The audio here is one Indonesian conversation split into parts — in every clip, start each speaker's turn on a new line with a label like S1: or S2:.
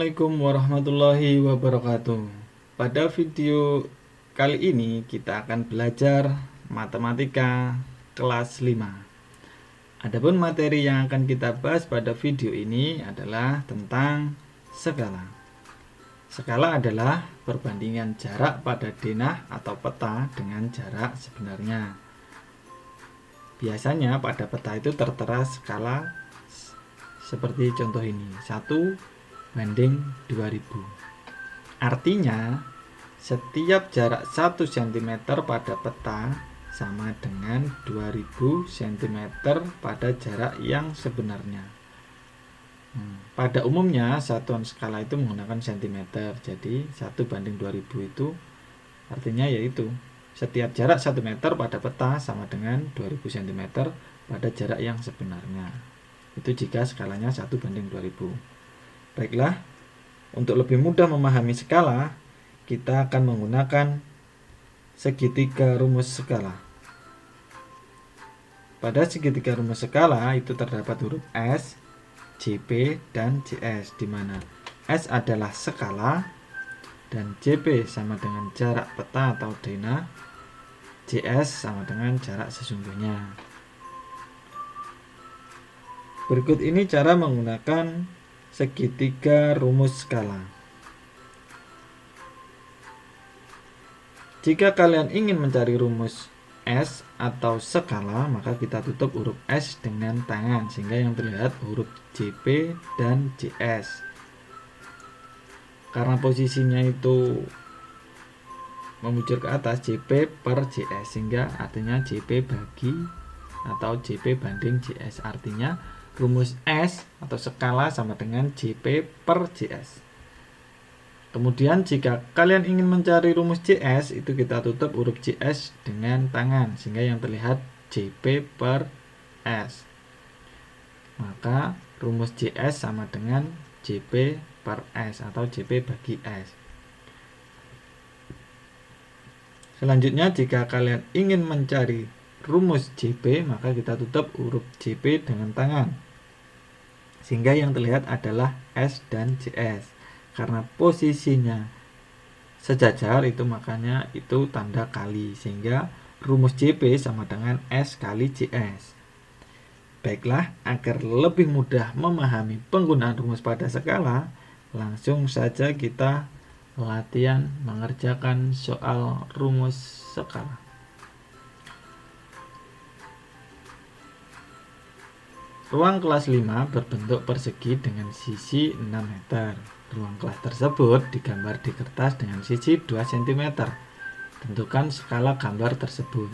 S1: Assalamualaikum warahmatullahi wabarakatuh. Pada video kali ini kita akan belajar matematika kelas 5. Adapun materi yang akan kita bahas pada video ini adalah tentang skala. Skala adalah perbandingan jarak pada denah atau peta dengan jarak sebenarnya. Biasanya pada peta itu tertera skala seperti contoh ini, 1:2000. Artinya setiap jarak 1 cm pada peta sama dengan 2000 cm pada jarak yang sebenarnya. Pada umumnya satuan skala itu menggunakan cm. Jadi 1:2000 itu artinya yaitu setiap jarak 1 meter pada peta sama dengan 2000 cm pada jarak yang sebenarnya. Itu jika skalanya 1:2000. Baiklah, untuk lebih mudah memahami skala, kita akan menggunakan segitiga rumus skala. Pada segitiga rumus skala itu terdapat huruf S, JP, dan JS, di mana S adalah skala dan JP sama dengan jarak peta atau denah, JS sama dengan jarak sesungguhnya. Berikut ini cara menggunakan segitiga rumus skala. Jika kalian ingin mencari rumus S atau skala, maka kita tutup huruf S dengan tangan sehingga yang terlihat huruf JP dan JS. Karena posisinya itu memujur ke atas, JP per JS, sehingga artinya JP bagi atau JP banding JS, artinya rumus S atau skala sama dengan JP per JS. Kemudian jika kalian ingin mencari rumus JS, itu kita tutup huruf JS dengan tangan sehingga yang terlihat JP per S. Maka rumus JS sama dengan JP per S atau JP bagi S. Selanjutnya jika kalian ingin mencari rumus JP, maka kita tutup huruf JP dengan tangan sehingga yang terlihat adalah S dan JS. Karena posisinya sejajar itu makanya itu tanda kali, sehingga rumus JP sama dengan S kali JS. Baiklah, agar lebih mudah memahami penggunaan rumus pada skala, langsung saja kita latihan mengerjakan soal rumus skala. Ruang kelas 5 berbentuk persegi dengan sisi 6 meter. Ruang kelas tersebut digambar di kertas dengan sisi 2 cm. Tentukan skala gambar tersebut.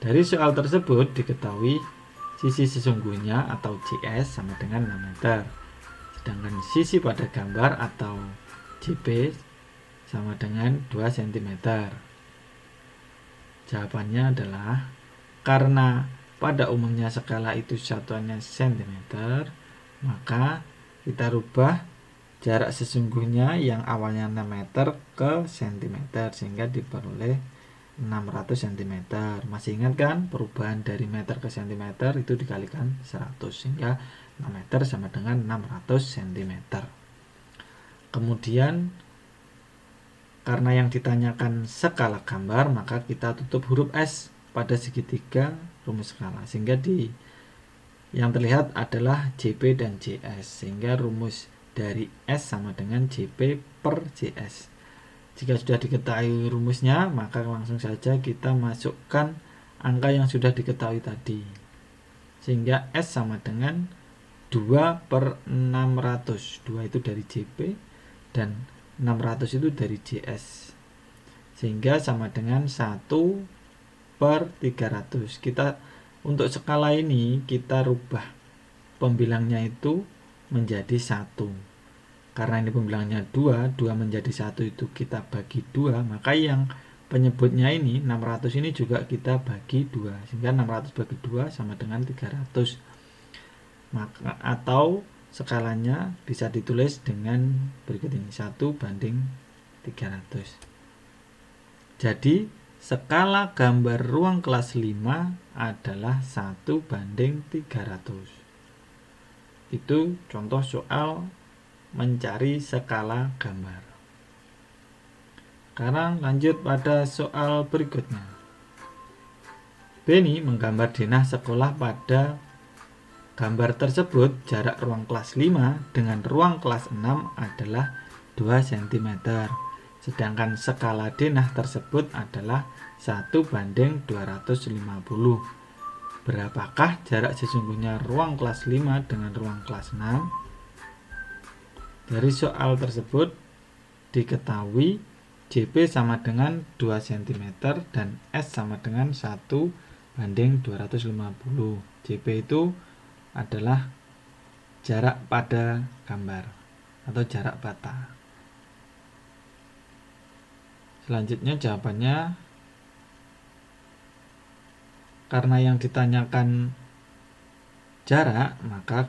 S1: Dari soal tersebut diketahui sisi sesungguhnya atau JS sama dengan 6 meter. Sedangkan sisi pada gambar atau JP sama dengan 2 cm. Jawabannya adalah karena pada umumnya skala itu satuannya cm, maka kita rubah jarak sesungguhnya yang awalnya 6 meter ke cm sehingga diperoleh 600 cm. Masih ingat kan perubahan dari meter ke cm itu dikalikan 100 sehingga 6 meter sama dengan 600 cm. Kemudian karena yang ditanyakan skala gambar, maka kita tutup huruf S pada segitiga rumus skala sehingga yang terlihat adalah JP dan JS, sehingga rumus dari S sama dengan JP per JS. Jika sudah diketahui rumusnya, maka langsung saja kita masukkan angka yang sudah diketahui tadi, sehingga S sama dengan 2/600. 2 itu dari JP dan 600 itu dari JS, sehingga sama dengan 1/300. Kita untuk skala ini kita rubah pembilangnya itu menjadi 1. Karena ini pembilangnya 2 menjadi 1 itu kita bagi 2, maka yang penyebutnya ini 600 ini juga kita bagi 2, sehingga 600 bagi 2 sama dengan 300. Maka atau skalanya bisa ditulis dengan berikut ini, 1/300. Jadi skala gambar ruang kelas 5 adalah 1/300. Itu contoh soal mencari skala gambar. Sekarang lanjut pada soal berikutnya. Beni menggambar denah sekolah. Pada gambar tersebut jarak ruang kelas 5 dengan ruang kelas 6 adalah 2 cm. Sedangkan skala denah tersebut adalah 1:250. Berapakah jarak sesungguhnya ruang kelas 5 dengan ruang kelas 6? Dari soal tersebut diketahui JP sama dengan 2 cm dan S sama dengan 1:250. JP itu adalah jarak pada gambar atau jarak bata. Selanjutnya jawabannya, karena yang ditanyakan jarak, maka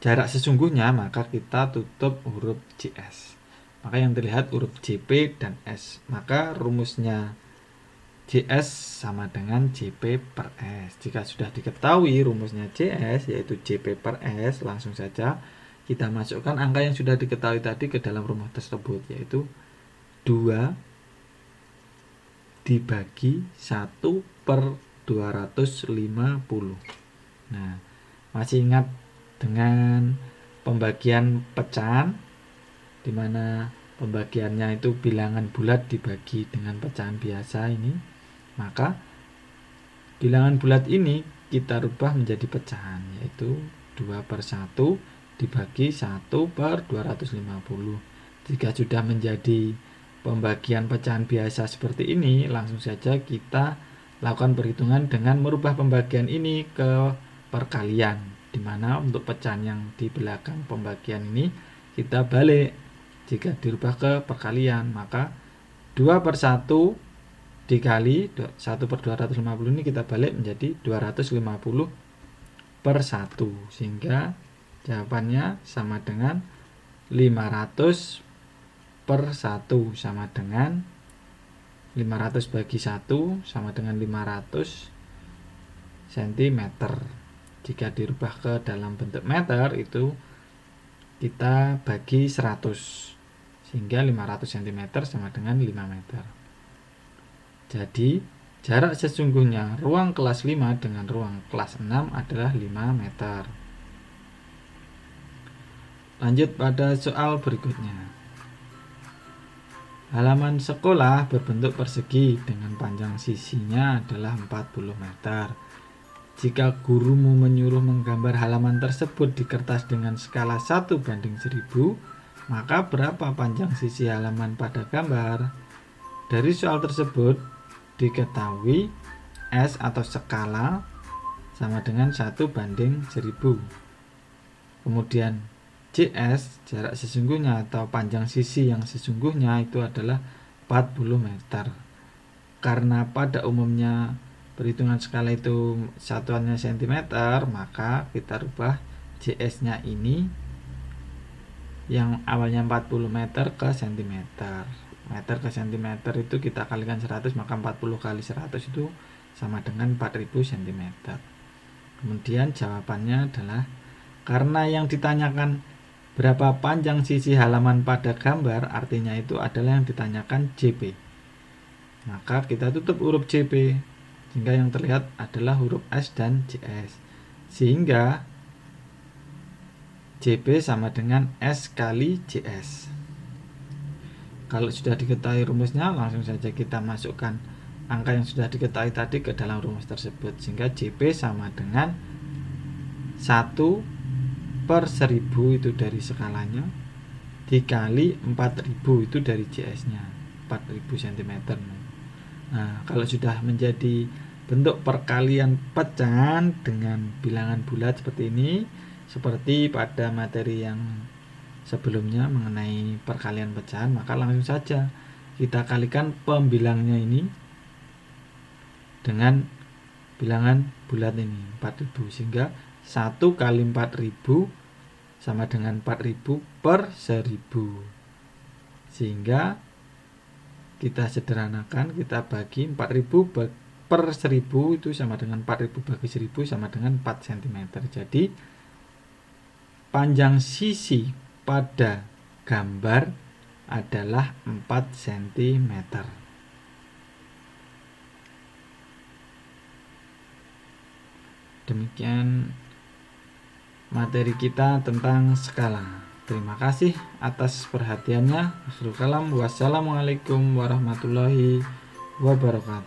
S1: jarak sesungguhnya, maka kita tutup huruf JS. Maka yang terlihat huruf JP dan S. Maka rumusnya JS sama dengan JP per S. Jika sudah diketahui rumusnya JS, yaitu JP per S, langsung saja kita masukkan angka yang sudah diketahui tadi ke dalam rumus tersebut, yaitu 2 dibagi 1/250. Nah, masih ingat dengan pembagian pecahan, di mana pembagiannya itu bilangan bulat dibagi dengan pecahan biasa ini, maka bilangan bulat ini kita rubah menjadi pecahan, yaitu 2/1 dibagi 1/250. Jika sudah menjadi pembagian pecahan biasa seperti ini, langsung saja kita lakukan perhitungan dengan merubah pembagian ini ke perkalian, di mana untuk pecahan yang di belakang pembagian ini kita balik. Jika dirubah ke perkalian, maka 2/1 dikali 1/250 ini kita balik menjadi 250/1, sehingga jawabannya sama dengan 500/1 sama dengan 500 bagi 1 sama dengan 500 cm. Jika dirubah ke dalam bentuk meter, itu kita bagi 100, sehingga 500 cm sama dengan 5 meter. Jadi jarak sesungguhnya ruang kelas 5 dengan ruang kelas 6 adalah 5 meter. Lanjut pada soal berikutnya. Halaman sekolah berbentuk persegi dengan panjang sisinya adalah 40 meter. Jika gurumu menyuruh menggambar halaman tersebut di kertas dengan skala 1:1000, maka berapa panjang sisi halaman pada gambar? Dari soal tersebut diketahui S atau skala sama dengan 1:1000. Kemudian JS, jarak sesungguhnya atau panjang sisi yang sesungguhnya itu adalah 40 meter. Karena pada umumnya perhitungan skala itu satuannya cm, maka kita rubah JS-nya ini yang awalnya 40 meter ke cm. Meter ke cm itu kita kalikan 100, maka 40 kali 100 itu sama dengan 4000 cm. Kemudian jawabannya adalah, karena yang ditanyakan berapa panjang sisi halaman pada gambar, artinya itu adalah yang ditanyakan JP. Maka kita tutup huruf JP, sehingga yang terlihat adalah huruf S dan JS. Sehingga JP sama dengan S kali JS. Kalau sudah diketahui rumusnya, langsung saja kita masukkan angka yang sudah diketahui tadi ke dalam rumus tersebut, sehingga JP sama dengan 1/1000 itu dari skalanya dikali 4000 itu dari JS-nya, 4000 cm. Nah, kalau sudah menjadi bentuk perkalian pecahan dengan bilangan bulat seperti ini, seperti pada materi yang sebelumnya mengenai perkalian pecahan, maka langsung saja kita kalikan pembilangnya ini dengan bilangan bulat ini 4000, sehingga 1 kali 4000 sama dengan 4000/1000. Sehingga kita sederhanakan, kita bagi 4000/1000 itu sama dengan 4000 bagi 1000 sama dengan 4 cm. Jadi panjang sisi pada gambar adalah 4 cm. Demikian materi kita tentang skala. Terima kasih atas perhatiannya. Akhirul kalam. Wassalamualaikum warahmatullahi wabarakatuh.